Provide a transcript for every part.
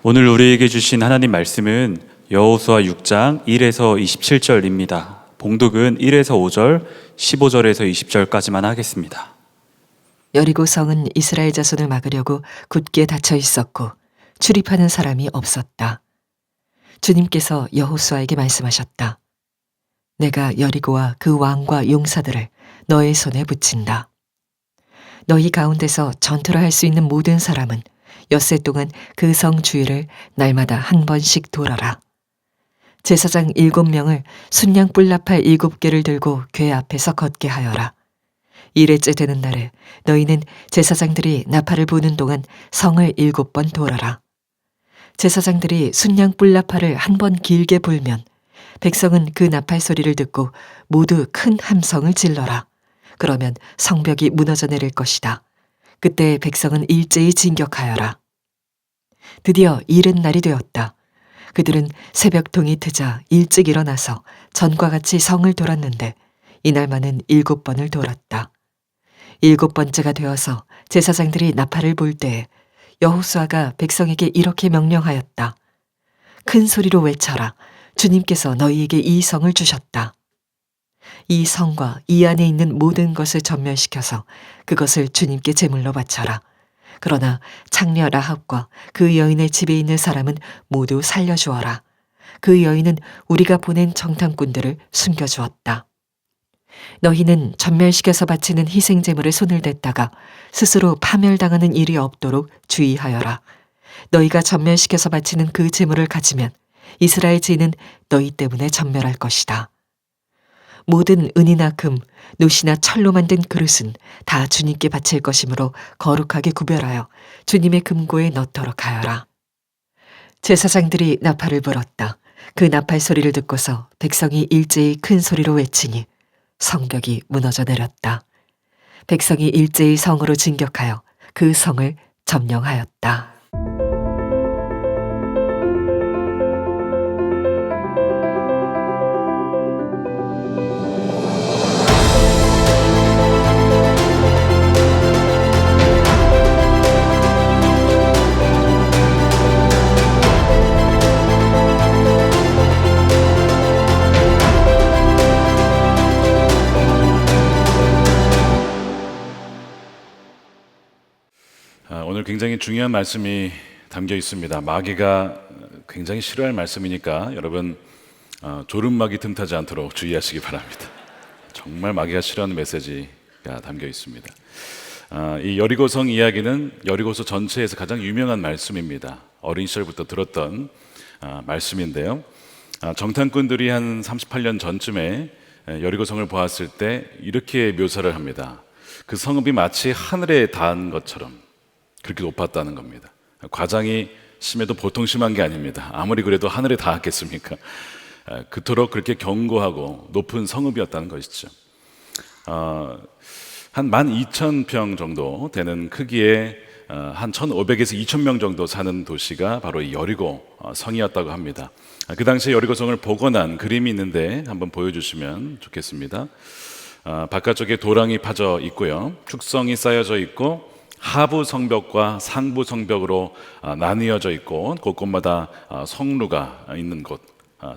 오늘 우리에게 주신 하나님 말씀은 여호수아 6장 1에서 27절입니다. 봉독은 1에서 5절, 15절에서 20절까지만 하겠습니다. 여리고 성은 이스라엘 자손을 막으려고 굳게 닫혀 있었고 출입하는 사람이 없었다. 주님께서 여호수아에게 말씀하셨다. 내가 여리고와 그 왕과 용사들을 너의 손에 붙인다. 너희 가운데서 전투를 할 수 있는 모든 사람은 엿새 동안 그 성 주위를 날마다 한 번씩 돌아라. 제사장 7명을 순양 뿔나팔 7개를 들고 궤 앞에서 걷게 하여라. 일일째 되는 날에 너희는 제사장들이 나팔을 부는 동안 성을 7번 돌아라. 제사장들이 순양 뿔나팔을 한 번 길게 불면 백성은 그 나팔 소리를 듣고 모두 큰 함성을 질러라. 그러면 성벽이 무너져 내릴 것이다. 그때 백성은 일제히 진격하여라. 드디어 이른 날이 되었다. 그들은 새벽 동이 트자 일찍 일어나서 전과 같이 성을 돌았는데 이날만은 7번을 돌았다. 7번째가 되어서 제사장들이 나팔을 불 때에 여호수아가 백성에게 이렇게 명령하였다. 큰 소리로 외쳐라. 주님께서 너희에게 이 성을 주셨다. 이 성과 이 안에 있는 모든 것을 전멸시켜서 그것을 주님께 제물로 바쳐라. 그러나 창녀 라합과 그 여인의 집에 있는 사람은 모두 살려주어라. 그 여인은 우리가 보낸 정탐꾼들을 숨겨주었다. 너희는 전멸시켜서 바치는 희생제물에 손을 댔다가 스스로 파멸당하는 일이 없도록 주의하여라. 너희가 전멸시켜서 바치는 그 제물을 가지면 이스라엘 지는 너희 때문에 전멸할 것이다. 모든 은이나 금, 놋이나 철로 만든 그릇은 다 주님께 바칠 것이므로 거룩하게 구별하여 주님의 금고에 넣도록 하여라. 제사장들이 나팔을 불었다. 그 나팔 소리를 듣고서 백성이 일제히 큰 소리로 외치니 성벽이 무너져 내렸다. 백성이 일제히 성으로 진격하여 그 성을 점령하였다. 오늘 굉장히 중요한 말씀이 담겨 있습니다. 마귀가 굉장히 싫어할 말씀이니까 여러분 졸음마귀 틈타지 않도록 주의하시기 바랍니다. 정말 마귀가 싫어하는 메시지가 담겨 있습니다. 이 여리고성 이야기는 여리고서 전체에서 가장 유명한 말씀입니다. 어린 시절부터 들었던 말씀인데요. 정탐꾼들이 한 38년 전쯤에 여리고성을 보았을 때 이렇게 묘사를 합니다. 그 성읍이 마치 하늘에 닿은 것처럼 그렇게 높았다는 겁니다. 과장이 심해도 보통 심한 게 아닙니다. 아무리 그래도 하늘에 닿았겠습니까? 그토록 그렇게 견고하고 높은 성읍이었다는 것이죠. 한 12,000평 정도 되는 크기의 한 1,500에서 2,000명 정도 사는 도시가 바로 이 여리고 성이었다고 합니다. 그 당시에 여리고성을 복원한 그림이 있는데 한번 보여주시면 좋겠습니다. 바깥쪽에 도랑이 파져 있고요. 축성이 쌓여져 있고 하부 성벽과 상부 성벽으로 나뉘어져 있고 곳곳마다 성루가 있는 곳,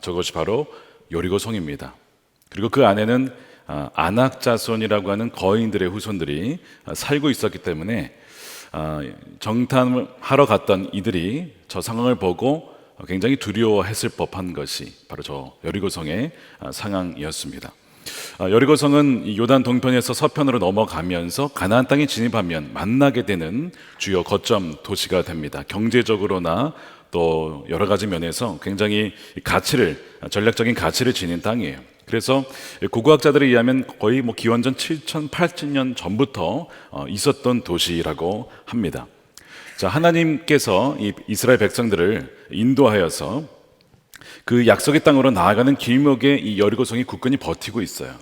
저것이 바로 여리고성입니다. 그리고 그 안에는 안악자손이라고 하는 거인들의 후손들이 살고 있었기 때문에 정탐하러 갔던 이들이 저 상황을 보고 굉장히 두려워했을 법한 것이 바로 저 여리고성의 상황이었습니다. 여리고성은 요단 동편에서 서편으로 넘어가면서 가나안 땅에 진입하면 만나게 되는 주요 거점 도시가 됩니다. 경제적으로나 또 여러 가지 면에서 굉장히 전략적인 가치를 지닌 땅이에요. 그래서 고고학자들에 의하면 거의 기원전 7천, 8천 전부터 있었던 도시라고 합니다. 자, 하나님께서 이 이스라엘 백성들을 인도하여서 그 약속의 땅으로 나아가는 길목에 이 여리고성이 굳건히 버티고 있어요.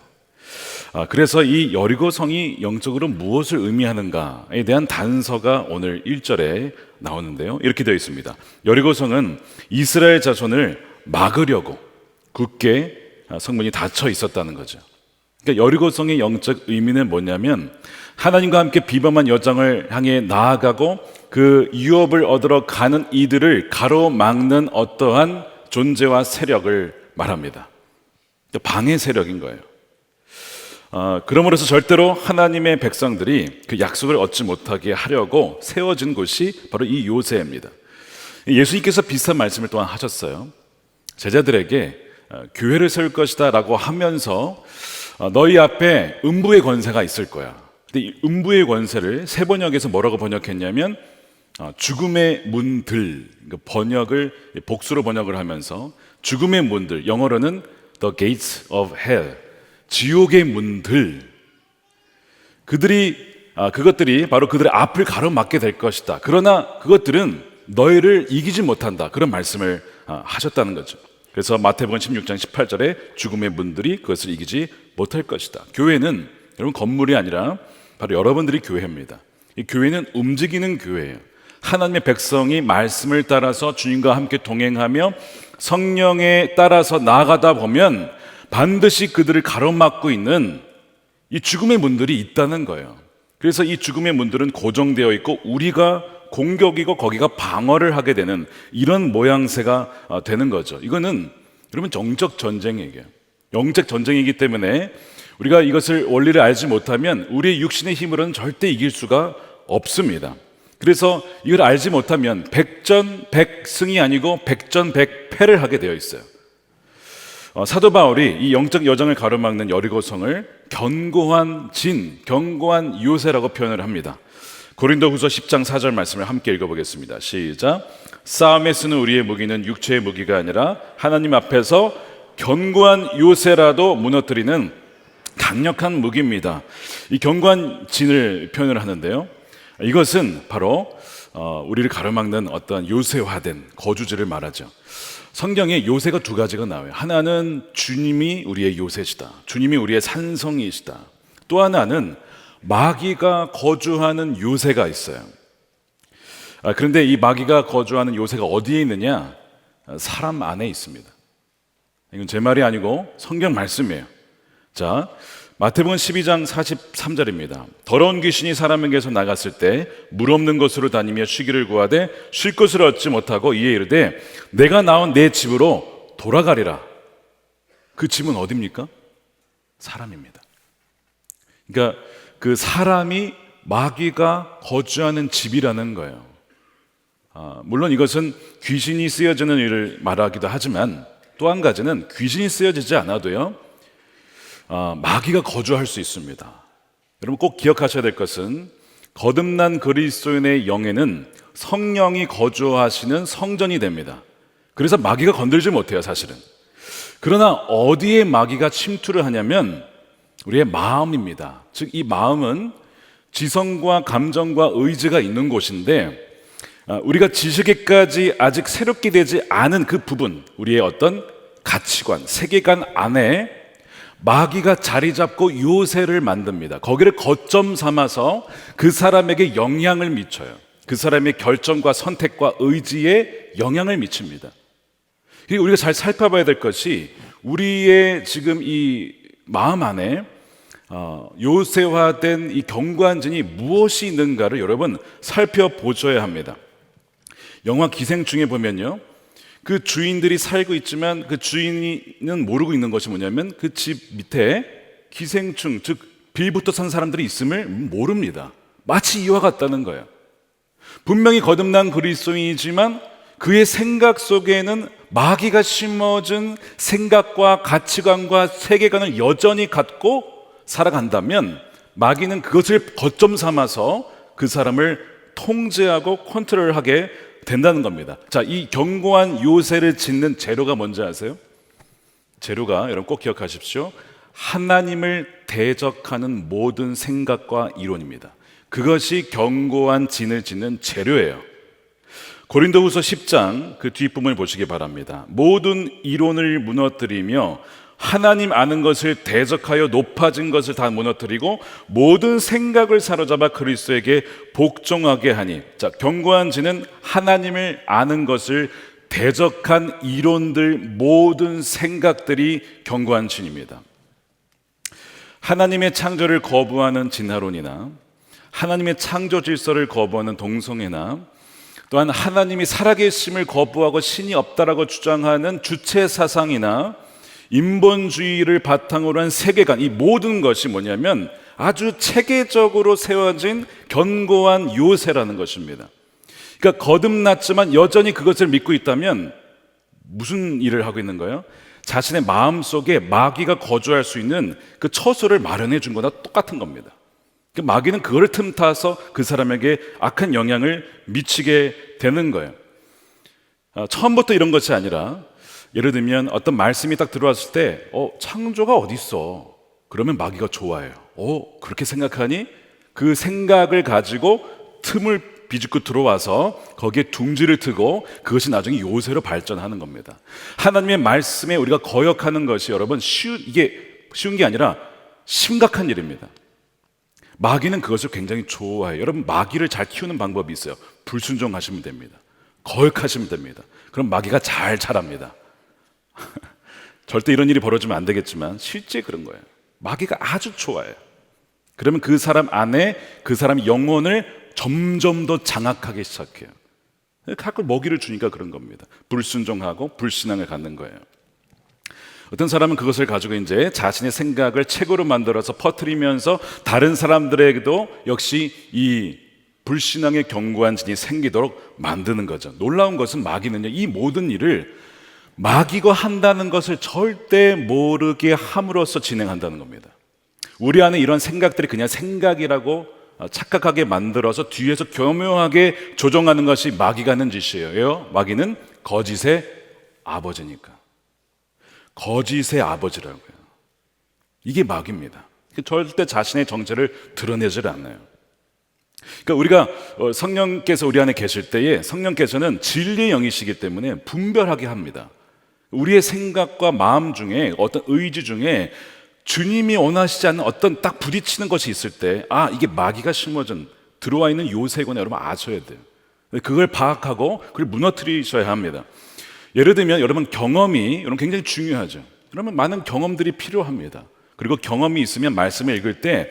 그래서 이 여리고성이 영적으로 무엇을 의미하는가에 대한 단서가 오늘 1절에 나오는데요. 이렇게 되어 있습니다. 여리고성은 이스라엘 자손을 막으려고 굳게 성문이 닫혀 있었다는 거죠. 그러니까 여리고성의 영적 의미는 뭐냐면 하나님과 함께 비범한 여정을 향해 나아가고 그 유업을 얻으러 가는 이들을 가로막는 어떠한 존재와 세력을 말합니다. 방해 세력인 거예요. 그러므로서 절대로 하나님의 백성들이 그 약속을 얻지 못하게 하려고 세워진 곳이 바로 이 요새입니다. 예수님께서 비슷한 말씀을 또한 하셨어요. 제자들에게 교회를 세울 것이다 라고 하면서 너희 앞에 음부의 권세가 있을 거야. 근데 이 음부의 권세를 세 번역에서 뭐라고 번역했냐면 죽음의 문들, 번역을 복수로 번역을 하면서 죽음의 문들, 영어로는 the gates of hell, 지옥의 문들, 그것들이 바로 그들의 앞을 가로막게 될 것이다. 그러나 그것들은 너희를 이기지 못한다. 그런 말씀을 하셨다는 거죠. 그래서 마태복음 16장 18절에 죽음의 문들이 그것을 이기지 못할 것이다. 교회는 여러분 건물이 아니라 바로 여러분들이 교회입니다. 이 교회는 움직이는 교회예요. 하나님의 백성이 말씀을 따라서 주님과 함께 동행하며 성령에 따라서 나아가다 보면 반드시 그들을 가로막고 있는 이 죽음의 문들이 있다는 거예요. 그래서 이 죽음의 문들은 고정되어 있고 우리가 공격이고 거기가 방어를 하게 되는 이런 모양새가 되는 거죠. 이거는 여러분 영적 전쟁이에요. 영적 전쟁이기 때문에 우리가 이것을 원리를 알지 못하면 우리의 육신의 힘으로는 절대 이길 수가 없습니다. 그래서 이걸 알지 못하면 백전백승이 아니고 백전백패를 하게 되어 있어요. 사도 바울이 이 영적 여정을 가로막는 여리고성을 견고한 진, 견고한 요새라고 표현을 합니다. 고린도후서 10장 4절 말씀을 함께 읽어보겠습니다. 시작. 싸움에 쓰는 우리의 무기는 육체의 무기가 아니라 하나님 앞에서 견고한 요새라도 무너뜨리는 강력한 무기입니다. 이 견고한 진을 표현을 하는데요. 이것은 바로 우리를 가로막는 어떤 요새화된 거주지를 말하죠. 성경에 요새가 두 가지가 나와요. 하나는 주님이 우리의 요새시다. 주님이 우리의 산성이시다. 또 하나는 마귀가 거주하는 요새가 있어요. 그런데 이 마귀가 거주하는 요새가 어디에 있느냐? 사람 안에 있습니다. 이건 제 말이 아니고 성경 말씀이에요. 자, 마태복음 12장 43절입니다. 더러운 귀신이 사람에게서 나갔을 때 물 없는 곳으로 다니며 쉬기를 구하되 쉴 곳을 얻지 못하고 이에 이르되 내가 나온 내 집으로 돌아가리라. 그 집은 어디입니까? 사람입니다. 그러니까 그 사람이 마귀가 거주하는 집이라는 거예요. 물론 이것은 귀신이 쓰여지는 일을 말하기도 하지만 또 한 가지는 귀신이 쓰여지지 않아도요 마귀가 거주할 수 있습니다. 여러분 꼭 기억하셔야 될 것은 거듭난 그리스도인의 영에는 성령이 거주하시는 성전이 됩니다. 그래서 마귀가 건들지 못해요, 사실은. 그러나 어디에 마귀가 침투를 하냐면 우리의 마음입니다. 즉 이 마음은 지성과 감정과 의지가 있는 곳인데 우리가 지식에까지 아직 새롭게 되지 않은 그 부분, 우리의 어떤 가치관, 세계관 안에 마귀가 자리 잡고 요새를 만듭니다. 거기를 거점 삼아서 그 사람에게 영향을 미쳐요. 그 사람의 결정과 선택과 의지에 영향을 미칩니다. 우리가 잘 살펴봐야 될 것이 우리의 지금 이 마음 안에 요새화된 이 견고한 진이 무엇이 있는가를 여러분 살펴보셔야 합니다. 영화 기생충에 보면요, 그 주인들이 살고 있지만 그 주인은 모르고 있는 것이 뭐냐면 그 집 밑에 기생충, 즉 빌부터 산 사람들이 있음을 모릅니다. 마치 이와 같다는 거예요. 분명히 거듭난 그리스도인이지만 그의 생각 속에는 마귀가 심어준 생각과 가치관과 세계관을 여전히 갖고 살아간다면 마귀는 그것을 거점 삼아서 그 사람을 통제하고 컨트롤하게 된다는 겁니다. 자, 이 견고한 요새를 짓는 재료가 뭔지 아세요? 재료가 여러분 꼭 기억하십시오. 하나님을 대적하는 모든 생각과 이론입니다. 그것이 견고한 진을 짓는 재료예요. 고린도후서 10장 그 뒷부분을 보시기 바랍니다. 모든 이론을 무너뜨리며 하나님 아는 것을 대적하여 높아진 것을 다 무너뜨리고 모든 생각을 사로잡아 그리스도에게 복종하게 하니. 자, 견고한 진은 하나님을 아는 것을 대적한 이론들, 모든 생각들이 견고한 진입니다. 하나님의 창조를 거부하는 진화론이나 하나님의 창조 질서를 거부하는 동성애나 또한 하나님이 살아계심을 거부하고 신이 없다라고 주장하는 주체 사상이나 인본주의를 바탕으로 한 세계관, 이 모든 것이 뭐냐면 아주 체계적으로 세워진 견고한 요새라는 것입니다. 그러니까 거듭났지만 여전히 그것을 믿고 있다면 무슨 일을 하고 있는 거예요? 자신의 마음속에 마귀가 거주할 수 있는 그 처소를 마련해 준 거나 똑같은 겁니다. 그 마귀는 그걸 틈타서 그 사람에게 악한 영향을 미치게 되는 거예요. 처음부터 이런 것이 아니라 예를 들면 어떤 말씀이 딱 들어왔을 때 창조가 어디 있어? 그러면 마귀가 좋아해요. 그렇게 생각하니 그 생각을 가지고 틈을 비집고 들어와서 거기에 둥지를 트고 그것이 나중에 요새로 발전하는 겁니다. 하나님의 말씀에 우리가 거역하는 것이 여러분 이게 쉬운 게 아니라 심각한 일입니다. 마귀는 그것을 굉장히 좋아해요. 여러분 마귀를 잘 키우는 방법이 있어요. 불순종하시면 됩니다. 거역하시면 됩니다. 그럼 마귀가 잘 자랍니다. 절대 이런 일이 벌어지면 안 되겠지만 실제 그런 거예요. 마귀가 아주 좋아해요. 그러면 그 사람 안에 그 사람의 영혼을 점점 더 장악하기 시작해요. 가끔 먹이를 주니까 그런 겁니다. 불순종하고 불신앙을 갖는 거예요. 어떤 사람은 그것을 가지고 이제 자신의 생각을 책으로 만들어서 퍼뜨리면서 다른 사람들에게도 역시 이 불신앙의 견고한 진이 생기도록 만드는 거죠. 놀라운 것은 마귀는요, 이 모든 일을 마귀가 한다는 것을 절대 모르게 함으로써 진행한다는 겁니다. 우리 안에 이런 생각들이 그냥 생각이라고 착각하게 만들어서 뒤에서 교묘하게 조종하는 것이 마귀가 하는 짓이에요. 마귀는 거짓의 아버지니까. 거짓의 아버지라고요. 이게 마귀입니다. 절대 자신의 정체를 드러내질 않아요. 그러니까 우리가 성령께서 우리 안에 계실 때에 성령께서는 진리의 영이시기 때문에 분별하게 합니다. 우리의 생각과 마음 중에 어떤 의지 중에 주님이 원하시지 않는 어떤 딱 부딪히는 것이 있을 때 이게 마귀가 심어준 들어와 있는 요새구나 여러분 아셔야 돼요. 그걸 파악하고 그걸 무너뜨리셔야 합니다. 예를 들면 여러분 경험이 여러분 굉장히 중요하죠. 그러면 많은 경험들이 필요합니다. 그리고 경험이 있으면 말씀을 읽을 때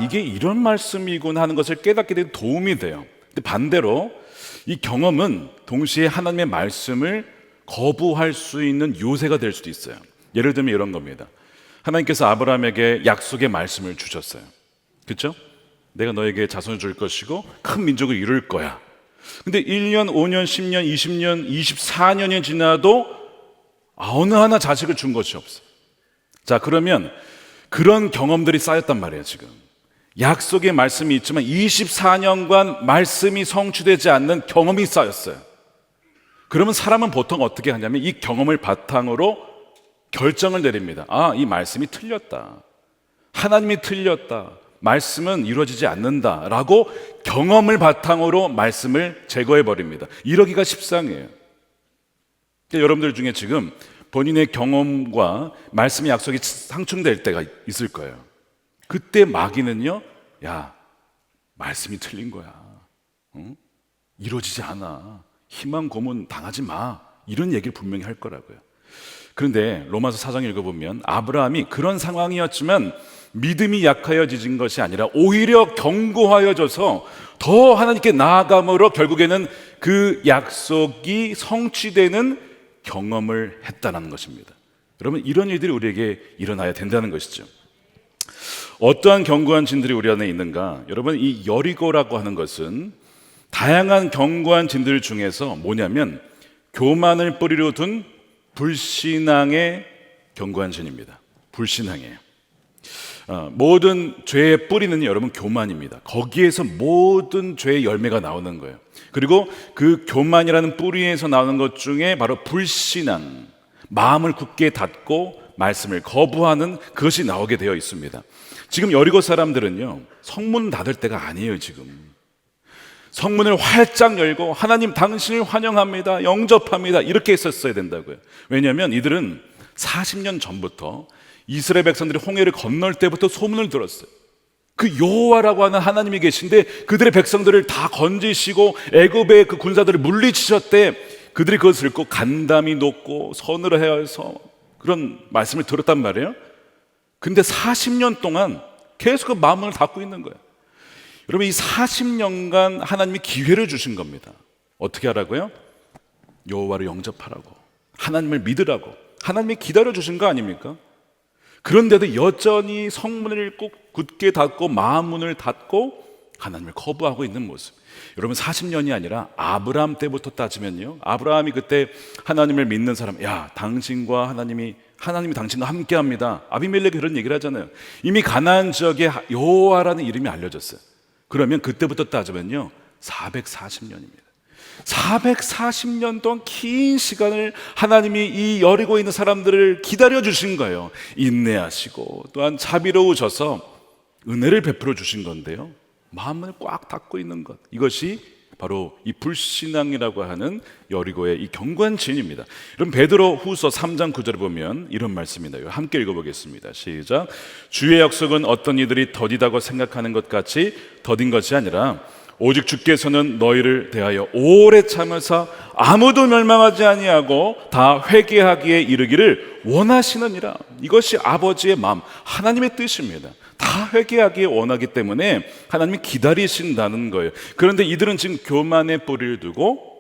이게 이런 말씀이구나 하는 것을 깨닫게 되는 도움이 돼요. 근데 반대로 이 경험은 동시에 하나님의 말씀을 거부할 수 있는 요새가 될 수도 있어요. 예를 들면 이런 겁니다. 하나님께서 아브라함에게 약속의 말씀을 주셨어요. 그렇죠? 내가 너에게 자손을 줄 것이고 큰 민족을 이룰 거야. 근데 1년, 5년, 10년, 20년, 24년이 지나도 어느 하나 자식을 준 것이 없어. 자, 그러면 그런 경험들이 쌓였단 말이에요, 지금. 약속의 말씀이 있지만 24년간 말씀이 성취되지 않는 경험이 쌓였어요. 그러면 사람은 보통 어떻게 하냐면 이 경험을 바탕으로 결정을 내립니다. 이 말씀이 틀렸다. 하나님이 틀렸다. 말씀은 이루어지지 않는다라고 경험을 바탕으로 말씀을 제거해 버립니다. 이러기가 십상이에요. 그러니까 여러분들 중에 지금 본인의 경험과 말씀의 약속이 상충될 때가 있을 거예요. 그때 마귀는요, 말씀이 틀린 거야. 이루어지지 않아. 희망 고문 당하지 마. 이런 얘기를 분명히 할 거라고요. 그런데 로마서 4장 읽어보면 아브라함이 그런 상황이었지만 믿음이 약하여진 것이 아니라 오히려 견고하여져서 더 하나님께 나아감으로 결국에는 그 약속이 성취되는 경험을 했다는 것입니다. 여러분 이런 일들이 우리에게 일어나야 된다는 것이죠. 어떠한 견고한 진들이 우리 안에 있는가? 여러분 이 여리고라고 하는 것은 다양한 견고한 진들 중에서 뭐냐면 교만을 뿌리로 둔 불신앙의 견고한 진입니다. 불신앙이에요. 모든 죄의 뿌리는 여러분 교만입니다. 거기에서 모든 죄의 열매가 나오는 거예요. 그리고 그 교만이라는 뿌리에서 나오는 것 중에 바로 불신앙, 마음을 굳게 닫고 말씀을 거부하는 그것이 나오게 되어 있습니다. 지금 여리고 사람들은요 성문 닫을 때가 아니에요. 지금 성문을 활짝 열고 하나님 당신을 환영합니다, 영접합니다 이렇게 했었어야 된다고요. 왜냐하면 이들은 40년 전부터 이스라엘 백성들이 홍해를 건널 때부터 소문을 들었어요. 그 여호와라고 하는 하나님이 계신데 그들의 백성들을 다 건지시고 애굽의 그 군사들을 물리치셨대. 그들이 그것을 듣고 간담이 높고 선을 해서 그런 말씀을 들었단 말이에요. 근데 40년 동안 계속 그 마음을 닫고 있는 거예요. 여러분, 이 40년간 하나님이 기회를 주신 겁니다. 어떻게 하라고요? 여호와를 영접하라고, 하나님을 믿으라고 하나님이 기다려 주신 거 아닙니까? 그런데도 여전히 성문을 꼭 굳게 닫고 마음문을 닫고 하나님을 거부하고 있는 모습. 여러분, 40년이 아니라 아브라함 때부터 따지면요, 아브라함이 그때 하나님을 믿는 사람, 야, 당신과 하나님이 당신과 함께합니다. 아비멜렉이 그런 얘기를 하잖아요. 이미 가나안 지역에 여호와라는 이름이 알려졌어요. 그러면 그때부터 따지면요 440년입니다. 440년 동안 긴 시간을 하나님이 이 여리고에 있는 사람들을 기다려 주신 거예요. 인내하시고 또한 자비로우셔서 은혜를 베풀어 주신 건데요, 마음을 꽉 닫고 있는 것, 이것이 바로 이 불신앙이라고 하는 여리고의 이 경관진입니다. 그럼 베드로 후서 3장 9절에 보면 이런 말씀입니다. 함께 읽어보겠습니다. 시작. 주의 약속은 어떤 이들이 더디다고 생각하는 것 같이 더딘 것이 아니라 오직 주께서는 너희를 대하여 오래 참으사 아무도 멸망하지 아니하고 다 회개하기에 이르기를 원하시느니라. 이것이 아버지의 마음, 하나님의 뜻입니다. 다 회개하기에 원하기 때문에 하나님이 기다리신다는 거예요. 그런데 이들은 지금 교만의 뿌리를 두고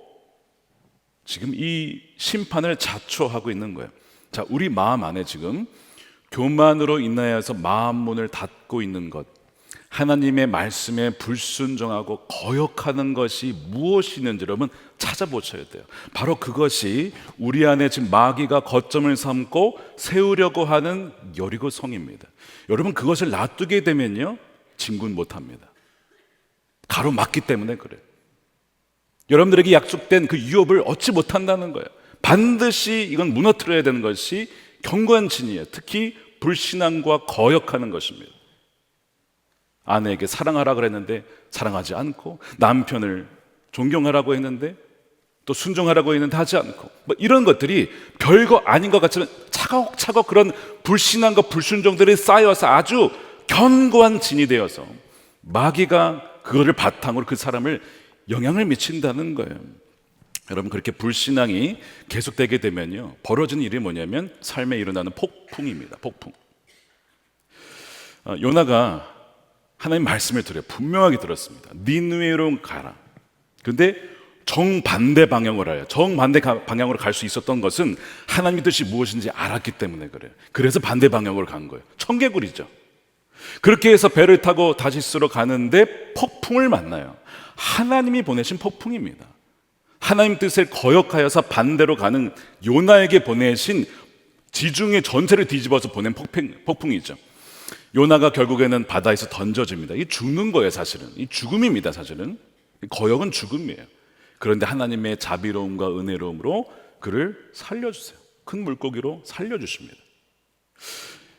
지금 이 심판을 자초하고 있는 거예요. 자, 우리 마음 안에 지금 교만으로 인하여서 마음 문을 닫고 있는 것, 하나님의 말씀에 불순종하고 거역하는 것이 무엇이 있는지 여러분 찾아보셔야 돼요. 바로 그것이 우리 안에 지금 마귀가 거점을 삼고 세우려고 하는 여리고 성입니다. 여러분, 그것을 놔두게 되면요 진군 못합니다. 가로막기 때문에 그래요. 여러분들에게 약속된 그 유업을 얻지 못한다는 거예요. 반드시 이건 무너뜨려야 되는 것이 경관진이에요. 특히 불신앙과 거역하는 것입니다. 아내에게 사랑하라 그랬는데 사랑하지 않고, 남편을 존경하라고 했는데 또 순종하라고 했는데 하지 않고, 뭐 이런 것들이 별거 아닌 것 같지만 차곡차곡 그런 불신앙과 불순종들이 쌓여서 아주 견고한 진이 되어서 마귀가 그거를 바탕으로 그 사람을 영향을 미친다는 거예요. 여러분, 그렇게 불신앙이 계속되게 되면요 벌어지는 일이 뭐냐면 삶에 일어나는 폭풍입니다. 폭풍. 요나가 하나님 말씀을 들어요. 분명하게 들었습니다. 니느웨로 가라. 그런데 정반대 방향으로 해요. 정반대 방향으로 갈 수 있었던 것은 하나님의 뜻이 무엇인지 알았기 때문에 그래요. 그래서 반대 방향으로 간 거예요. 청개구리죠. 그렇게 해서 배를 타고 다시스로 가는데 폭풍을 만나요. 하나님이 보내신 폭풍입니다. 하나님 뜻을 거역하여서 반대로 가는 요나에게 보내신 지중해 전체를 뒤집어서 보낸 폭풍이죠. 요나가 결국에는 바다에서 던져집니다. 이 죽는 거예요, 사실은. 이 죽음입니다, 사실은. 거역은 죽음이에요. 그런데 하나님의 자비로움과 은혜로움으로 그를 살려주세요. 큰 물고기로 살려주십니다.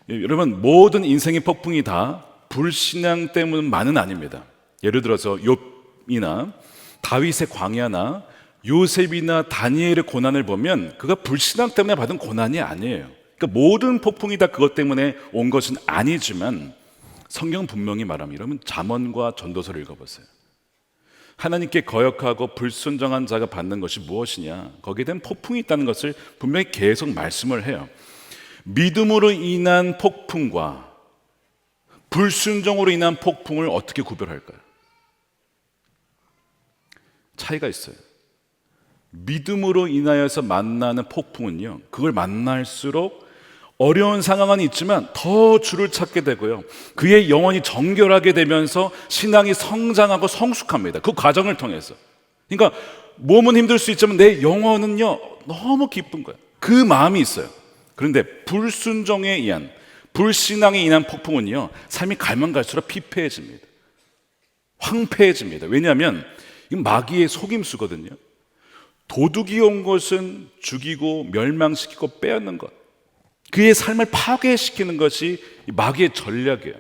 여러분, 모든 인생의 폭풍이 다 불신앙 때문만은 아닙니다. 예를 들어서 욥이나 다윗의 광야나 요셉이나 다니엘의 고난을 보면 그가 불신앙 때문에 받은 고난이 아니에요. 그러니까 모든 폭풍이 다 그것 때문에 온 것은 아니지만 성경 분명히 말합니다. 여러분, 잠언과 전도서를 읽어보세요. 하나님께 거역하고 불순종한 자가 받는 것이 무엇이냐, 거기에 대한 폭풍이 있다는 것을 분명히 계속 말씀을 해요. 믿음으로 인한 폭풍과 불순종으로 인한 폭풍을 어떻게 구별할까요? 차이가 있어요. 믿음으로 인하여서 만나는 폭풍은요, 그걸 만날수록 어려운 상황은 있지만 더 주를 찾게 되고요, 그의 영혼이 정결하게 되면서 신앙이 성장하고 성숙합니다. 그 과정을 통해서. 그러니까 몸은 힘들 수 있지만 내 영혼은요 너무 기쁜 거예요. 그 마음이 있어요. 그런데 불순종에 의한, 불신앙에 인한 폭풍은요 삶이 갈면 갈수록 피폐해집니다. 황폐해집니다. 왜냐하면 이건 마귀의 속임수거든요. 도둑이 온 것은 죽이고 멸망시키고 빼앗는 것, 그의 삶을 파괴시키는 것이 마귀의 전략이에요.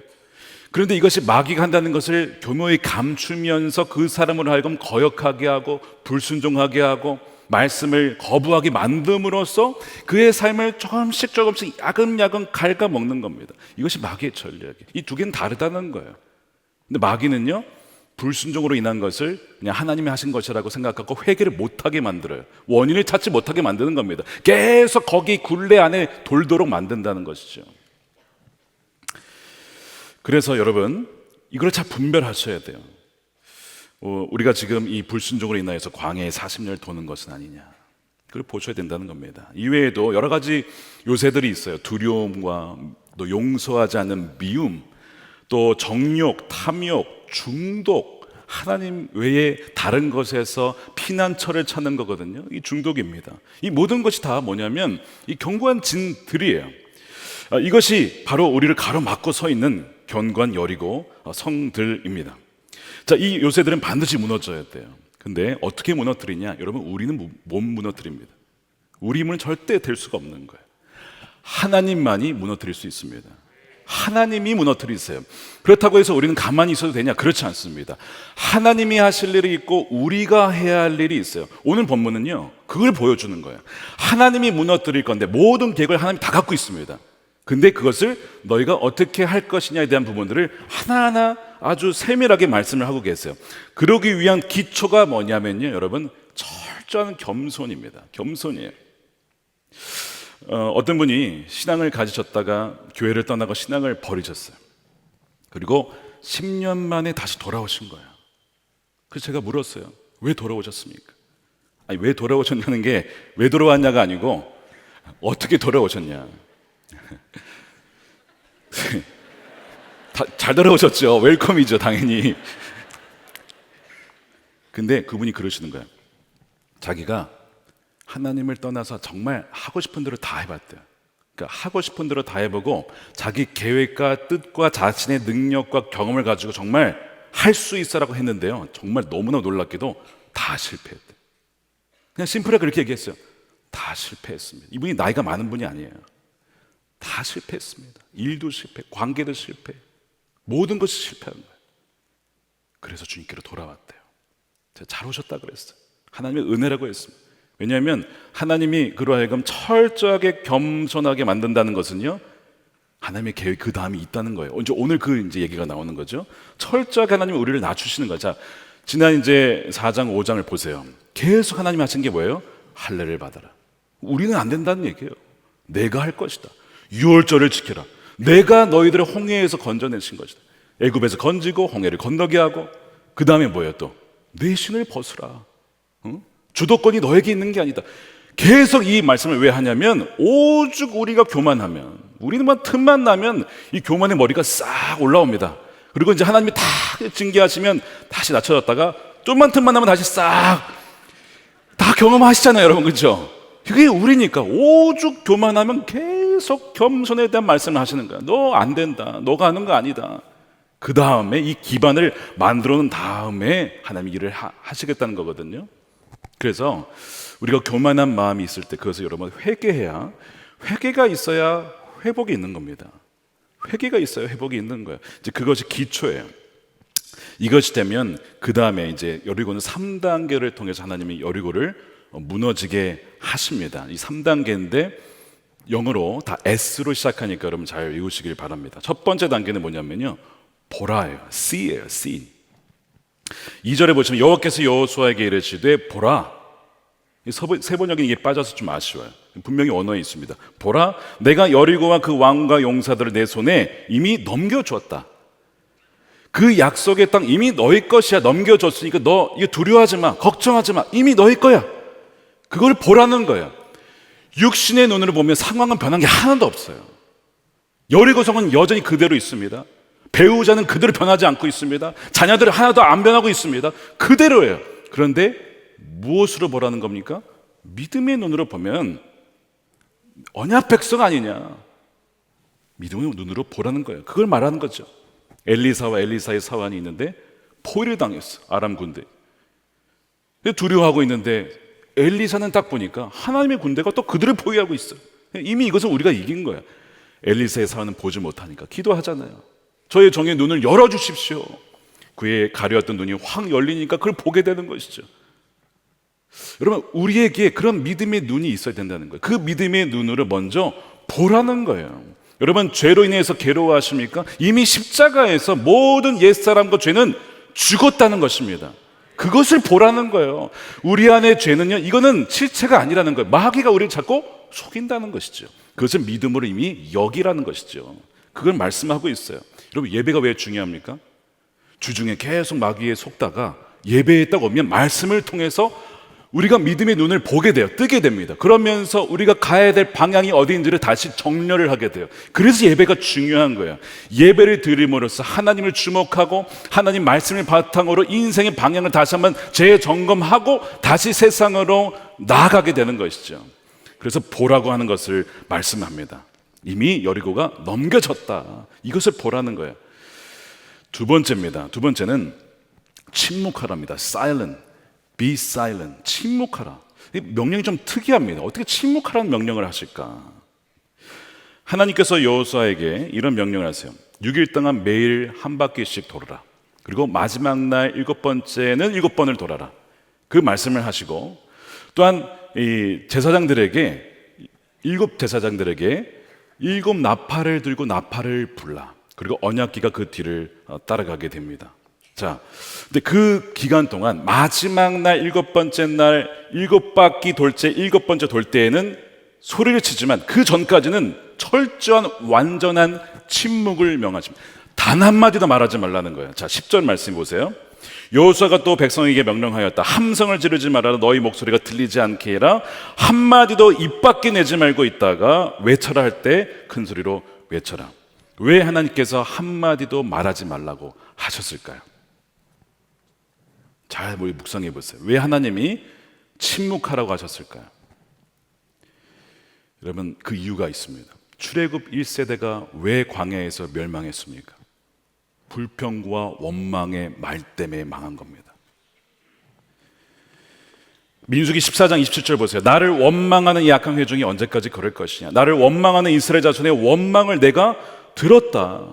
그런데 이것이 마귀가 한다는 것을 교묘히 감추면서 그 사람으로 하여금 거역하게 하고 불순종하게 하고 말씀을 거부하게 만듦으로써 그의 삶을 조금씩 야금야금 갉아먹는 겁니다. 이것이 마귀의 전략이에요. 이 두 개는 다르다는 거예요. 근데 마귀는요 불순종으로 인한 것을 그냥 하나님이 하신 것이라고 생각하고 회개를 못하게 만들어요. 원인을 찾지 못하게 만드는 겁니다. 계속 거기 굴레 안에 돌도록 만든다는 것이죠. 그래서 여러분 이걸 잘 분별하셔야 돼요. 우리가 지금 이 불순종으로 인하여서 광야에 40년을 도는 것은 아니냐, 그걸 보셔야 된다는 겁니다. 이외에도 여러 가지 요새들이 있어요. 두려움과 또 용서하지 않는 미움, 또 정욕, 탐욕, 중독, 하나님 외에 다른 것에서 피난처를 찾는 거거든요. 이 중독입니다. 이 모든 것이 다 뭐냐면 이 견고한 진들이에요. 이것이 바로 우리를 가로막고 서 있는 견고한 여리고 성들입니다. 자, 이 요새들은 반드시 무너져야 돼요. 근데 어떻게 무너뜨리냐? 여러분, 우리는 못 무너뜨립니다. 우리 힘은 절대 될 수가 없는 거예요. 하나님만이 무너뜨릴 수 있습니다. 하나님이 무너뜨리세요. 그렇다고 해서 우리는 가만히 있어도 되냐? 그렇지 않습니다. 하나님이 하실 일이 있고 우리가 해야 할 일이 있어요. 오늘 본문은요, 그걸 보여주는 거예요. 하나님이 무너뜨릴 건데 모든 계획을 하나님이 다 갖고 있습니다. 근데 그것을 너희가 어떻게 할 것이냐에 대한 부분들을 하나하나 아주 세밀하게 말씀을 하고 계세요. 그러기 위한 기초가 뭐냐면요, 여러분, 철저한 겸손입니다. 겸손이에요. 어떤 분이 신앙을 가지셨다가 교회를 떠나고 신앙을 버리셨어요. 그리고 10년 만에 다시 돌아오신 거예요. 그래서 제가 물었어요. 왜 돌아오셨습니까? 아니, 왜 돌아오셨냐는 게 왜 돌아왔냐가 아니고 어떻게 돌아오셨냐. 잘 돌아오셨죠. 웰컴이죠, 당연히. 근데 그분이 그러시는 거예요. 자기가 하나님을 떠나서 정말 하고 싶은 대로 다 해봤대요. 그러니까 하고 싶은 대로 다 해보고 자기 계획과 뜻과 자신의 능력과 경험을 가지고 정말 할 수 있어라고 했는데요, 정말 너무나 놀랍게도 다 실패했대요. 그냥 심플하게 그렇게 얘기했어요. 다 실패했습니다. 이분이 나이가 많은 분이 아니에요. 다 실패했습니다. 일도 실패, 관계도 실패, 모든 것이 실패한 거예요. 그래서 주님께로 돌아왔대요. 제가 잘 오셨다 그랬어요. 하나님의 은혜라고 했습니다. 왜냐하면 하나님이 그로 하여금 철저하게 겸손하게 만든다는 것은요, 하나님의 계획 그 다음이 있다는 거예요. 오늘 이제 얘기가 나오는 거죠. 철저하게 하나님이 우리를 낮추시는 거죠. 자, 지난 이제 4장 5장을 보세요. 계속 하나님이 하신 게 뭐예요? 할례를 받아라. 우리는 안 된다는 얘기예요. 내가 할 것이다. 유월절을 지켜라. 내가 너희들을 홍해에서 건져내신 것이다. 애굽에서 건지고 홍해를 건너게 하고, 그 다음에 뭐예요? 또 내 신을 벗으라. 주도권이 너에게 있는 게 아니다. 계속 이 말씀을 왜 하냐면, 오죽 우리가 교만하면, 우리는 틈만 나면 이 교만의 머리가 싹 올라옵니다. 그리고 이제 하나님이 다 징계하시면 다시 낮춰졌다가 좀만 틈만 나면 다시 싹 다 경험하시잖아요, 여러분. 그렇죠? 그게 우리니까 오죽 교만하면 계속 겸손에 대한 말씀을 하시는 거야. 너 안 된다. 너가 하는 거 아니다. 그 다음에 이 기반을 만들어 놓은 다음에 하나님이 일을 하시겠다는 거거든요. 그래서 우리가 교만한 마음이 있을 때 그것을 여러분 회개해야, 회개가 있어야 회복이 있는 겁니다. 회개가 있어야 회복이 있는 거예요. 이제 그것이 기초예요. 이것이 되면 그 다음에 이제 여리고는 3단계를 통해서 하나님이 여리고를 무너지게 하십니다. 이 3단계인데 영어로 다 S로 시작하니까 여러분 잘 외우시길 바랍니다. 첫 번째 단계는 뭐냐면요, 보라예요. C예요. C. 2절에 보시면 여호와께서 여호수아에게 이르시되 보라. 세번역이 이게 빠져서 좀 아쉬워요. 분명히 언어에 있습니다. 보라, 내가 여리고와 그 왕과 용사들을 내 손에 이미 넘겨주었다. 그 약속의 땅 이미 너희 것이야. 넘겨줬으니까 너 이거 두려워하지 마, 걱정하지 마. 이미 너희 거야. 그걸 보라는 거예요. 육신의 눈으로 보면 상황은 변한 게 하나도 없어요. 여리고성은 여전히 그대로 있습니다. 배우자는 그대로 변하지 않고 있습니다. 자녀들은 하나도 안 변하고 있습니다. 그대로예요. 그런데 무엇으로 보라는 겁니까? 믿음의 눈으로 보면 언약 백성 아니냐. 믿음의 눈으로 보라는 거예요. 그걸 말하는 거죠. 엘리사와 엘리사의 사환이 있는데 포위를 당했어, 아람 군대. 두려워하고 있는데 엘리사는 딱 보니까 하나님의 군대가 또 그들을 포위하고 있어요. 이미 이것은 우리가 이긴 거야. 엘리사의 사환은 보지 못하니까 기도하잖아요. 저의 정의 눈을 열어주십시오. 그의 가려웠던 눈이 확 열리니까 그걸 보게 되는 것이죠. 여러분, 우리에게 그런 믿음의 눈이 있어야 된다는 거예요. 그 믿음의 눈으로 먼저 보라는 거예요. 여러분, 죄로 인해서 괴로워하십니까? 이미 십자가에서 모든 옛사람과 죄는 죽었다는 것입니다. 그것을 보라는 거예요. 우리 안의 죄는요, 이거는 실체가 아니라는 거예요. 마귀가 우리를 자꾸 속인다는 것이죠. 그것을 믿음으로 이미 여기라는 것이죠. 그걸 말씀하고 있어요. 여러분, 예배가 왜 중요합니까? 주중에 계속 마귀에 속다가 예배에 딱 오면 말씀을 통해서 우리가 믿음의 눈을 보게 돼요. 뜨게 됩니다. 그러면서 우리가 가야 될 방향이 어디인지를 다시 정렬을 하게 돼요. 그래서 예배가 중요한 거예요. 예배를 드림으로써 하나님을 주목하고 하나님 말씀을 바탕으로 인생의 방향을 다시 한번 재점검하고 다시 세상으로 나아가게 되는 것이죠. 그래서 보라고 하는 것을 말씀합니다. 이미 여리고가 넘겨졌다. 이것을 보라는 거예요. 두 번째입니다. 두 번째는 침묵하라입니다. Silent. Be silent. 침묵하라. 이 명령이 좀 특이합니다. 어떻게 침묵하라는 명령을 하실까? 하나님께서 여호수아에게 이런 명령을 하세요. 6일 동안 매일 한 바퀴씩 돌아라. 그리고 마지막 날 7번째는 7번을 돌아라. 그 말씀을 하시고, 또한 이 제사장들에게 7 제사장들에게 7 나팔을 들고 나팔을 불라. 그리고 언약궤가 그 뒤를 따라가게 됩니다. 자, 근데 그 기간 동안 마지막 날 7번째 날 7바퀴 돌 때 7번째 돌 때에는 소리를 치지만 그 전까지는 철저한 완전한 침묵을 명하십니다. 단 한마디도 말하지 말라는 거예요. 자, 10절 말씀 보세요. 여호수아가 또 백성에게 명령하였다. 함성을 지르지 말아라. 너희 목소리가 들리지 않게 해라. 한마디도 입 밖에 내지 말고 있다가 외쳐라 할 때 큰 소리로 외쳐라. 왜 하나님께서 한마디도 말하지 말라고 하셨을까요? 잘 묵상해 보세요. 왜 하나님이 침묵하라고 하셨을까요? 여러분, 그 이유가 있습니다. 출애굽 1세대가 왜 광야에서 멸망했습니까? 불평과 원망의 말 때문에 망한 겁니다. 민수기 14장 27절 보세요. 나를 원망하는 이 악한 회중이 언제까지 그럴 것이냐. 나를 원망하는 이스라엘 자손의 원망을 내가 들었다.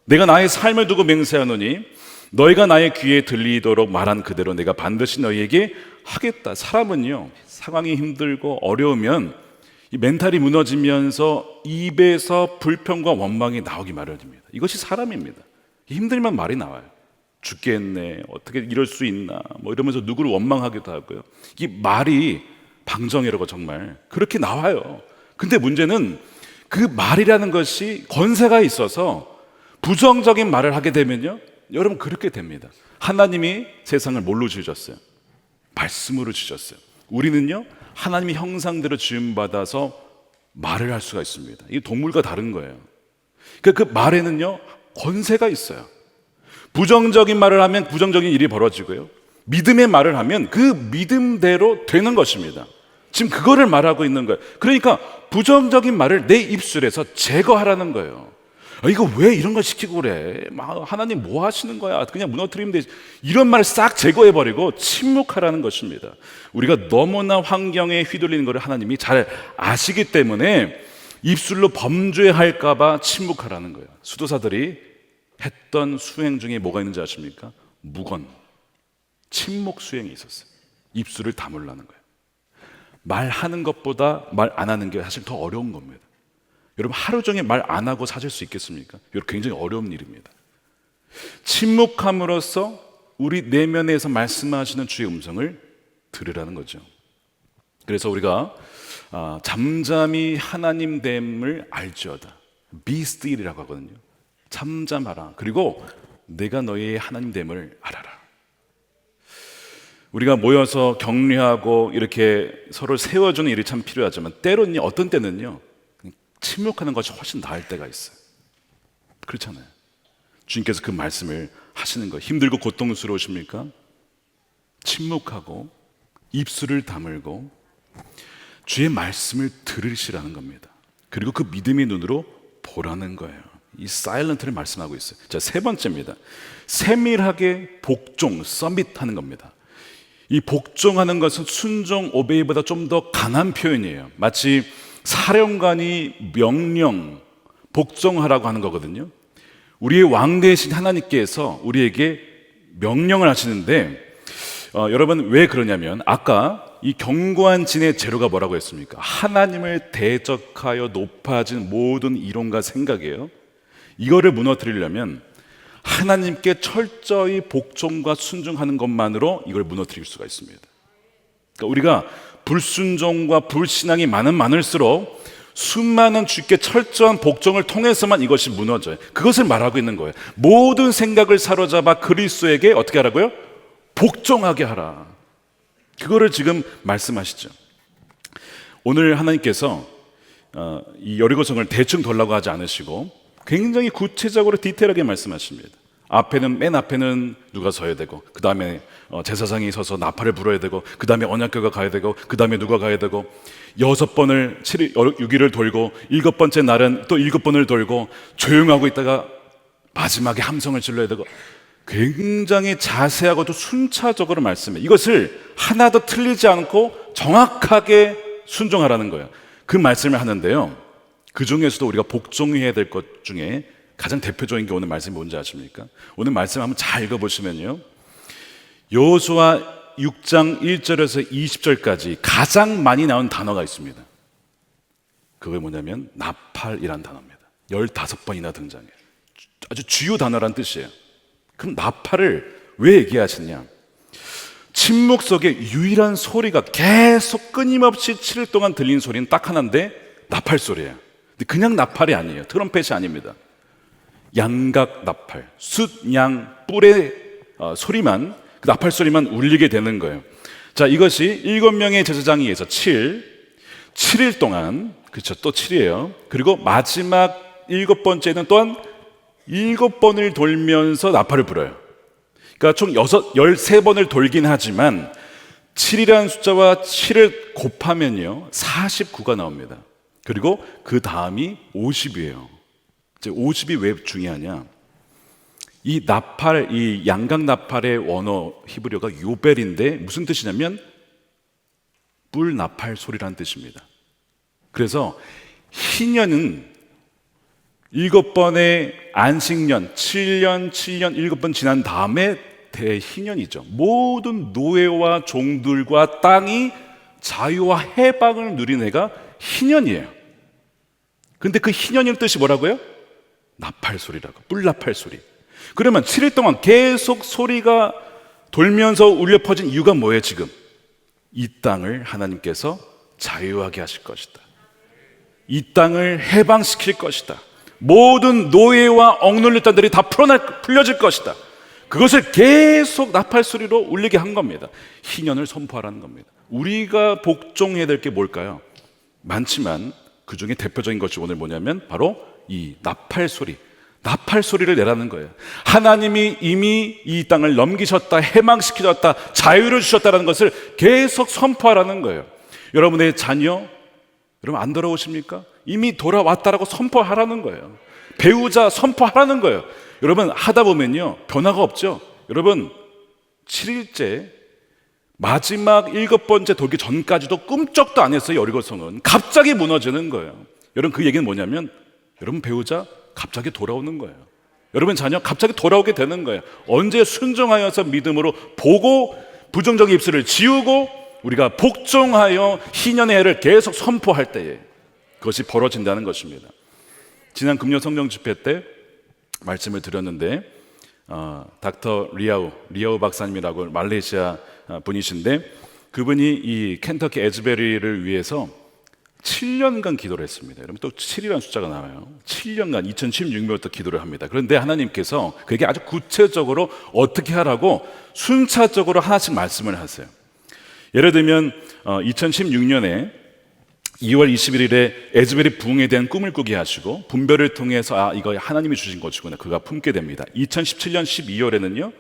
내가 나의 삶을 두고 맹세하노니 너희가 나의 귀에 들리도록 말한 그대로 내가 반드시 너희에게 하겠다. 사람은요, 상황이 힘들고 어려우면 이 멘탈이 무너지면서 입에서 불평과 원망이 나오기 마련입니다. 이것이 사람입니다. 힘들면 말이 나와요. 죽겠네, 어떻게 이럴 수 있나, 뭐 이러면서 누구를 원망하기도 하고요. 이 말이 방정이라고 정말 그렇게 나와요. 근데 문제는 그 말이라는 것이 권세가 있어서 부정적인 말을 하게 되면요, 여러분 그렇게 됩니다. 하나님이 세상을 뭘로 지으셨어요? 말씀으로 지으셨어요. 우리는요, 하나님의 형상대로 지음받아서 말을 할 수가 있습니다. 이 동물과 다른 거예요. 그러니까 그 말에는요, 권세가 있어요. 부정적인 말을 하면 부정적인 일이 벌어지고요, 믿음의 말을 하면 그 믿음대로 되는 것입니다. 지금 그거를 말하고 있는 거예요. 그러니까 부정적인 말을 내 입술에서 제거하라는 거예요. 이거 왜 이런 걸 시키고 그래? 하나님 뭐 하시는 거야? 그냥 무너뜨리면 되지. 이런 말을 싹 제거해버리고 침묵하라는 것입니다. 우리가 너무나 환경에 휘둘리는 것을 하나님이 잘 아시기 때문에 입술로 범죄할까 봐 침묵하라는 거예요. 수도사들이 했던 수행 중에 뭐가 있는지 아십니까? 무건, 침묵 수행이 있었어요. 입술을 다물라는 거예요. 말하는 것보다 말 안 하는 게 사실 더 어려운 겁니다. 여러분, 하루 종일 말 안 하고 사실 수 있겠습니까? 여러분, 굉장히 어려운 일입니다. 침묵함으로써 우리 내면에서 말씀하시는 주의 음성을 들으라는 거죠. 그래서 우리가 잠잠히 하나님 됨을 알지어다. Be still이라고 하거든요. 잠잠하라. 그리고 내가 너희의 하나님 됨을 알아라. 우리가 모여서 격려하고 이렇게 서로 세워주는 일이 참 필요하지만 때로는 어떤 때는요, 침묵하는 것이 훨씬 나을 때가 있어요. 그렇잖아요. 주님께서 그 말씀을 하시는 거예요. 힘들고 고통스러우십니까? 침묵하고 입술을 다물고 주의 말씀을 들으시라는 겁니다. 그리고 그 믿음의 눈으로 보라는 거예요. 이 사일런트를 말씀하고 있어요. 자, 세 번째입니다. 세밀하게 복종, 서밋하는 겁니다. 이 복종하는 것은 순종, 오베이보다 좀 더 강한 표현이에요. 마치 사령관이 명령, 복종하라고 하는 거거든요. 우리의 왕 대신 하나님께서 우리에게 명령을 하시는데 여러분 왜 그러냐면 아까 이 견고한 진의 재료가 뭐라고 했습니까? 하나님을 대적하여 높아진 모든 이론과 생각이에요. 이거를 무너뜨리려면 하나님께 철저히 복종과 순종하는 것만으로 이걸 무너뜨릴 수가 있습니다. 그러니까 우리가 불순종과 불신앙이 많을수록 수많은 주께 철저한 복종을 통해서만 이것이 무너져요. 그것을 말하고 있는 거예요. 모든 생각을 사로잡아 그리스도에게 어떻게 하라고요? 복종하게 하라. 그거를 지금 말씀하시죠. 오늘 하나님께서 이 여리고성을 대충 돌라고 하지 않으시고 굉장히 구체적으로 디테일하게 말씀하십니다. 맨 앞에는 누가 서야 되고, 그 다음에 제사장이 서서 나팔을 불어야 되고, 그 다음에 언약궤가 가야 되고, 그 다음에 누가 가야 되고, 6번을 6일을 돌고 7번째 날은 또 7번을 돌고 조용하고 있다가 마지막에 함성을 질러야 되고, 굉장히 자세하고도 순차적으로 말씀해요. 이것을 하나도 틀리지 않고 정확하게 순종하라는 거예요. 그 말씀을 하는데요, 그 중에서도 우리가 복종해야 될 것 중에 가장 대표적인 게 오늘 말씀이 뭔지 아십니까? 오늘 말씀 한번 잘 읽어보시면요, 여호수아 6장 1절에서 20절까지 가장 많이 나온 단어가 있습니다. 그게 뭐냐면 나팔이란 단어입니다. 15번이나 등장해요. 아주 주요 단어란 뜻이에요. 그럼 나팔을 왜 얘기하시냐? 침묵 속에 유일한 소리가 계속 끊임없이 7일 동안 들린 소리는 딱 하나인데 나팔 소리예요. 근데 그냥 나팔이 아니에요. 트럼펫이 아닙니다. 양각 나팔, 숫, 양, 뿔의 소리만, 그 나팔 소리만 울리게 되는 거예요. 자, 이것이 7명의 제사장에 의해서 7일 동안, 그렇죠, 또 7이에요. 그리고 마지막 7번째는 또한 7번을 돌면서 나팔을 불어요. 그러니까 총 13번을 돌긴 하지만 7이라는 숫자와 7을 곱하면요 49가 나옵니다. 그리고 그 다음이 50이에요. 50이 왜 중요하냐? 이 나팔, 이 양각 나팔의 원어 히브리어가 요벨인데 무슨 뜻이냐면 뿔 나팔 소리라는 뜻입니다. 그래서 희년은 7번의 안식년, 7년, 7번 지난 다음에 대희년이죠. 모든 노예와 종들과 땅이 자유와 해방을 누린 해가 희년이에요. 근데 그 희년의 뜻이 뭐라고요? 나팔 소리라고, 뿔나팔 소리. 그러면 7일 동안 계속 소리가 돌면서 울려 퍼진 이유가 뭐예요 지금? 이 땅을 하나님께서 자유하게 하실 것이다. 이 땅을 해방시킬 것이다. 모든 노예와 억눌린 자들이 다 풀려질 것이다. 그것을 계속 나팔 소리로 울리게 한 겁니다. 희년을 선포하라는 겁니다. 우리가 복종해야 될 게 뭘까요? 많지만 그 중에 대표적인 것이 오늘 뭐냐면 바로 이 나팔 소리를 내라는 거예요. 하나님이 이미 이 땅을 넘기셨다, 해방시키셨다, 자유를 주셨다는 것을 계속 선포하라는 거예요. 여러분의 자녀, 여러분 안 돌아오십니까? 이미 돌아왔다라고 선포하라는 거예요. 배우자 선포하라는 거예요. 여러분 하다 보면요 변화가 없죠. 여러분 7일째 마지막 7번째 돌기 전까지도 꿈쩍도 안 했어요. 여리고성은 갑자기 무너지는 거예요. 여러분 그 얘기는 뭐냐면 여러분 배우자 갑자기 돌아오는 거예요. 여러분 자녀 갑자기 돌아오게 되는 거예요. 언제 순종하여서 믿음으로 보고 부정적인 입술을 지우고 우리가 복종하여 희년의 해를 계속 선포할 때에 그것이 벌어진다는 것입니다. 지난 금요 성령 집회 때 말씀을 드렸는데 닥터 리아우 박사님이라고 말레이시아 분이신데 그분이 이 켄터키 에즈베리를 위해서 7년간 기도를 했습니다. 여러분 또 7이라는 숫자가 나와요. 7년간 2016년부터 기도를 합니다. 그런데 하나님께서 그게 아주 구체적으로 어떻게 하라고 순차적으로 하나씩 말씀을 하세요. 예를 들면 2016년에 2월 21일에 에즈베리 부흥에 대한 꿈을 꾸게 하시고 분별을 통해서 이거 하나님이 주신 것이구나 그가 품게 됩니다. 2017년 12월에는요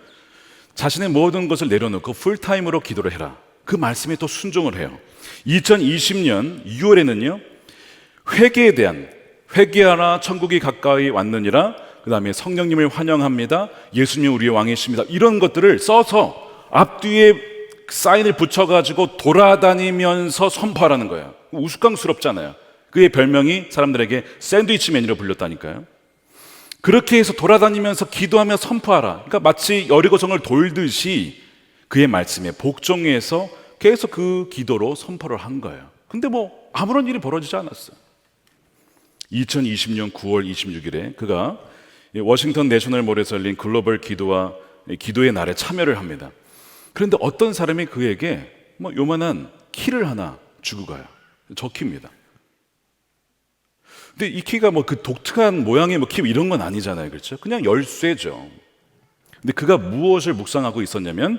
자신의 모든 것을 내려놓고 풀타임으로 기도를 해라. 그 말씀에 또 순종을 해요. 2020년 6월에는요 회개하라 천국이 가까이 왔느니라, 그 다음에 성령님을 환영합니다, 예수님 우리의 왕이십니다, 이런 것들을 써서 앞뒤에 사인을 붙여가지고 돌아다니면서 선포하라는 거예요. 우스꽝스럽잖아요. 그의 별명이 사람들에게 샌드위치맨이라고 불렸다니까요. 그렇게 해서 돌아다니면서 기도하며 선포하라. 그러니까 마치 여리고성을 돌듯이 그의 말씀에 복종해서 계속 그 기도로 선포를 한 거예요. 근데 뭐 아무런 일이 벌어지지 않았어요. 2020년 9월 26일에 그가 워싱턴 내셔널몰에서 열린 글로벌 기도의 날에 참여를 합니다. 그런데 어떤 사람이 그에게 요만한 키를 하나 주고 가요. 저 키입니다. 근데 이 키가 뭐 그 독특한 모양의 뭐 키 이런 건 아니잖아요, 그렇죠? 그냥 열쇠죠. 근데 그가 무엇을 묵상하고 있었냐면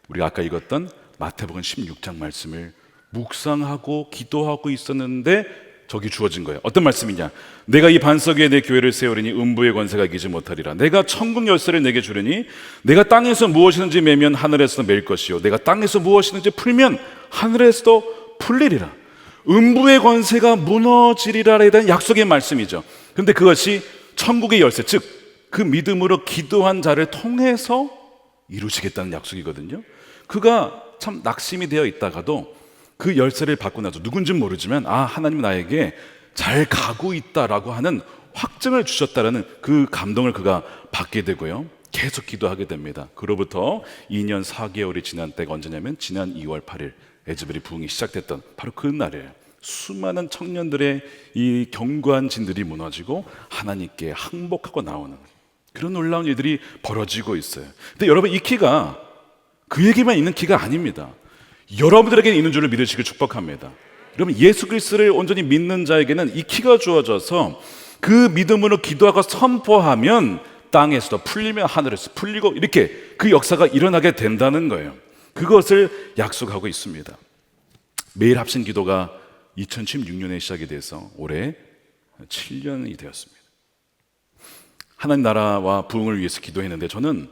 우리가 아까 읽었던 마태복음 16장 말씀을 묵상하고 기도하고 있었는데 저기 주어진 거예요. 어떤 말씀이냐? 내가 이 반석 위에 내 교회를 세우리니 음부의 권세가 이기지 못하리라. 내가 천국 열쇠를 내게 주리니 내가 땅에서 무엇이든지 매면 하늘에서도 맬 것이요 내가 땅에서 무엇이든지 풀면 하늘에서도 풀리리라. 음부의 권세가 무너지리라에 대한 약속의 말씀이죠. 그런데 그것이 천국의 열쇠, 즉 그 믿음으로 기도한 자를 통해서 이루시겠다는 약속이거든요. 그가 참 낙심이 되어 있다가도 그 열쇠를 받고 나서 누군지는 모르지만 하나님 나에게 잘 가고 있다라고 하는 확증을 주셨다라는 그 감동을 그가 받게 되고요. 계속 기도하게 됩니다. 그로부터 2년 4개월이 지난 때가 언제냐면 지난 2월 8일 에즈벨이 부흥이 시작됐던 바로 그 날이에요. 수많은 청년들의 이 견고한 진들이 무너지고 하나님께 항복하고 나오는 그런 놀라운 일들이 벌어지고 있어요. 근데 여러분, 이 키가 그에게만 있는 키가 아닙니다. 여러분들에게 있는 줄을 믿으시길 축복합니다. 여러분, 예수 그리스도를 온전히 믿는 자에게는 이 키가 주어져서 그 믿음으로 기도하고 선포하면 땅에서도 풀리면 하늘에서 풀리고 이렇게 그 역사가 일어나게 된다는 거예요. 그것을 약속하고 있습니다. 매일 합심 기도가 2016년에 시작이 돼서 올해 7년이 되었습니다. 하나님 나라와 부흥을 위해서 기도했는데 저는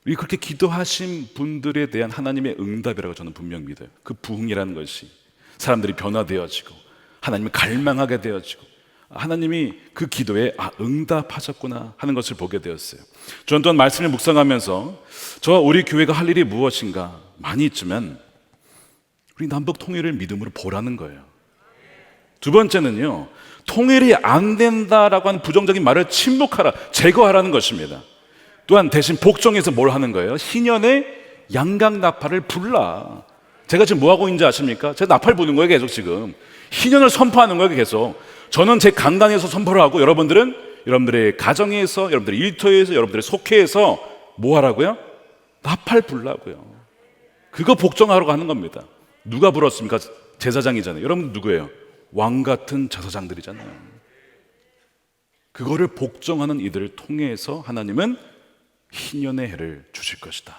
이 그렇게 기도하신 분들에 대한 하나님의 응답이라고 저는 분명 믿어요. 그 부흥이라는 것이 사람들이 변화되어지고 하나님을 갈망하게 되어지고 하나님이 그 기도에 응답하셨구나 하는 것을 보게 되었어요. 저는 또한 말씀을 묵상하면서 저와 우리 교회가 할 일이 무엇인가 많이 있지만 우리 남북 통일을 믿음으로 보라는 거예요. 두 번째는요, 통일이 안 된다라고 하는 부정적인 말을 침묵하라, 제거하라는 것입니다. 또한 대신 복종해서 뭘 하는 거예요? 희년의 양각 나팔을 불라. 제가 지금 뭐 하고 있는지 아십니까? 제가 나팔 부는 거예요, 계속 지금. 희년을 선포하는 거예요, 계속. 저는 제 강단에서 선포를 하고 여러분들은 여러분들의 가정에서, 여러분들의 일터에서, 여러분들의 속회에서 뭐 하라고요? 나팔 불라고요. 그거 복종하러 가는 겁니다. 누가 불었습니까? 제사장이잖아요. 여러분 누구예요? 왕 같은 제사장들이잖아요. 그거를 복종하는 이들을 통해서 하나님은 희년의 해를 주실 것이다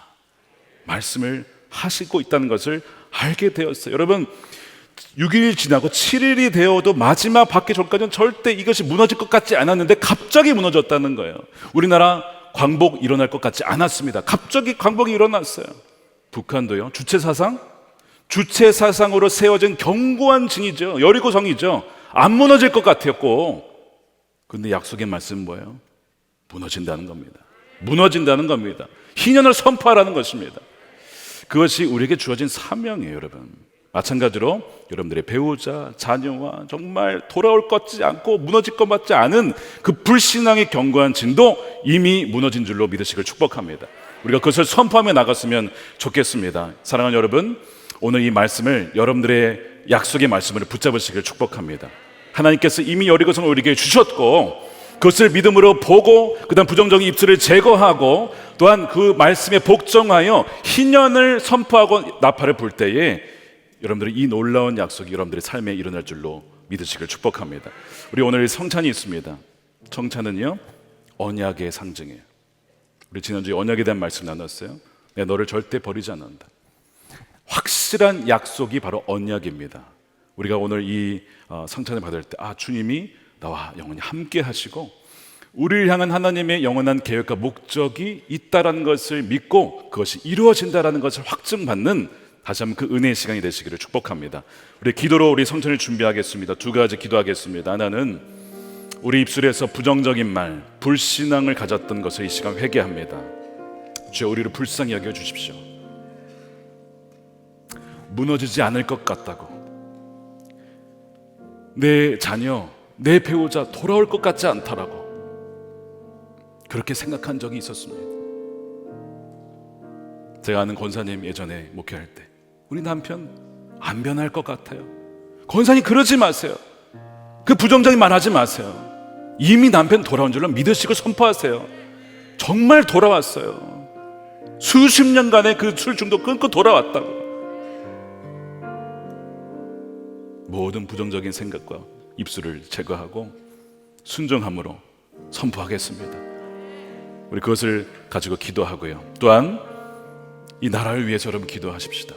말씀을 하시고 있다는 것을 알게 되었어요. 여러분, 6일 지나고 7일이 되어도 마지막 받기 전까지는 절대 이것이 무너질 것 같지 않았는데 갑자기 무너졌다는 거예요. 우리나라 광복 일어날 것 같지 않았습니다. 갑자기 광복이 일어났어요. 북한도요. 주체사상으로 세워진 견고한 징이죠. 여리고성이죠. 안 무너질 것 같았고, 근데 약속의 말씀은 뭐예요? 무너진다는 겁니다. 무너진다는 겁니다. 희년을 선포하라는 것입니다. 그것이 우리에게 주어진 사명이에요, 여러분. 마찬가지로 여러분들의 배우자, 자녀와 정말 돌아올 것 같지 않고 무너질 것 같지 않은 그 불신앙의 견고한 진도 이미 무너진 줄로 믿으시길 축복합니다. 우리가 그것을 선포하며 나갔으면 좋겠습니다. 사랑하는 여러분, 오늘 이 말씀을 여러분들의 약속의 말씀을 붙잡으시길 축복합니다. 하나님께서 이미 여리고성을 우리에게 주셨고 그것을 믿음으로 보고 그다음 부정적인 입술을 제거하고 또한 그 말씀에 복종하여 희년을 선포하고 나팔을 불 때에 여러분들이 이 놀라운 약속이 여러분들의 삶에 일어날 줄로 믿으시길 축복합니다. 우리 오늘 성찬이 있습니다. 성찬은요, 언약의 상징이에요. 우리 지난주에 언약에 대한 말씀 나눴어요. 내가 너를 절대 버리지 않는다. 확실한 약속이 바로 언약입니다. 우리가 오늘 이 성찬을 받을 때 주님이 나와 영원히 함께 하시고 우리를 향한 하나님의 영원한 계획과 목적이 있다라는 것을 믿고 그것이 이루어진다라는 것을 확증받는 다시 한번 그 은혜의 시간이 되시기를 축복합니다. 우리 기도로 우리 성찬을 준비하겠습니다. 두 가지 기도하겠습니다. 하나는 우리 입술에서 부정적인 말, 불신앙을 가졌던 것을 이 시간 회개합니다. 주여, 우리를 불쌍히 여겨주십시오. 무너지지 않을 것 같다고, 내 자녀, 내 배우자 돌아올 것 같지 않다라고 그렇게 생각한 적이 있었습니다. 제가 아는 권사님 예전에 목회할 때 우리 남편 안 변할 것 같아요. 권사님 그러지 마세요. 그 부정적인 말 하지 마세요. 이미 남편 돌아온 줄로 믿으시고 선포하세요. 정말 돌아왔어요. 수십 년간의 그 술 중독 끊고 돌아왔다고. 모든 부정적인 생각과 입술을 제거하고 순종함으로 선포하겠습니다. 우리 그것을 가지고 기도하고요. 또한 이 나라를 위해서 여러분 기도하십시다.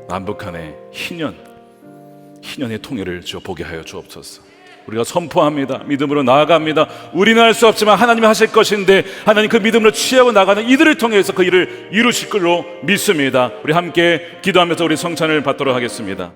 남북한의 희년의 통일을 주어 보게 하여 주옵소서. 우리가 선포합니다. 믿음으로 나아갑니다. 우리는 할 수 없지만 하나님이 하실 것인데 하나님 그 믿음으로 취하고 나가는 이들을 통해서 그 일을 이루실 걸로 믿습니다. 우리 함께 기도하면서 우리 성찬을 받도록 하겠습니다.